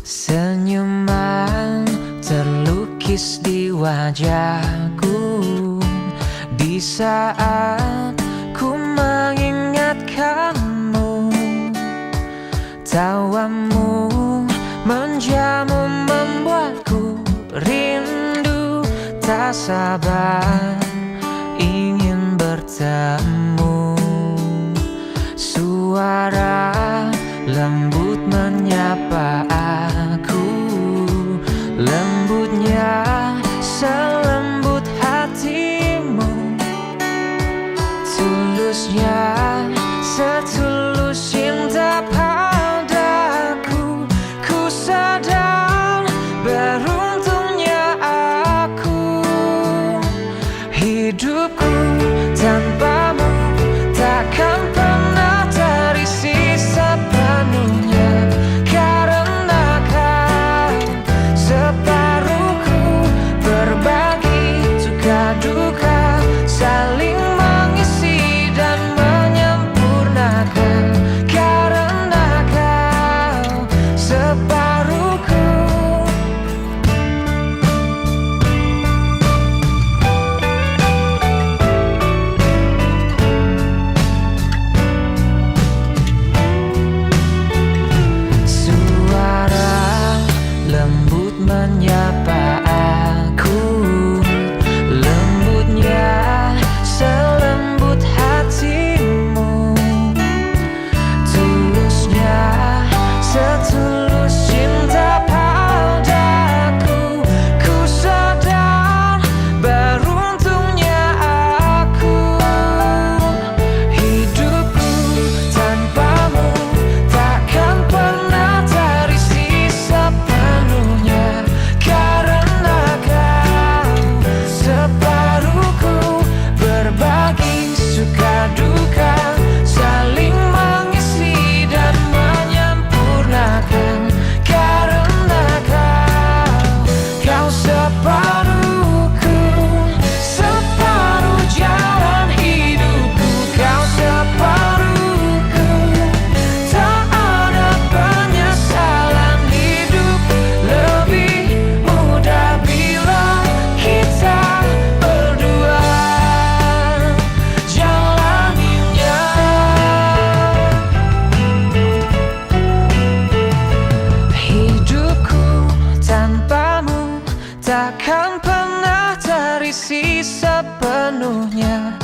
Senyuman terlukis di wajahku di saat ku mengingatkanmu. Tawamu menjamu membuatku rindu, tak sabar ingin bertemu. Suara lembut menyapa aku, lembutnya selembut hatimu, tulusnya setulus cinta padaku. Ku sadar beruntungnya aku, hidupku tanpamu takkan pernah terisi sepenuhnya. Karena kau separuhku, berbagi suka duka, saling mengisi dan menyempurnakan. Karena kau separuhku. Lembut menyapa aku, lembutnya selembut hatimu, tulusnya setulus cinta padaku. Ku sadar beruntungnya aku, hidupku tanpamu takkan pernah terisi sepenuhnya. Karena kau separuhku, berbagi suka duka, saling mengisi dan menyempurnakan. Karena kau separuhku, separuh jalan hidupku. Kau separuhku, tak ada penyesalan. Hidup lebih mudah bila kita berdua jalaninya. Hidupku tanpamu takkan pernah terisi sepenuhnya.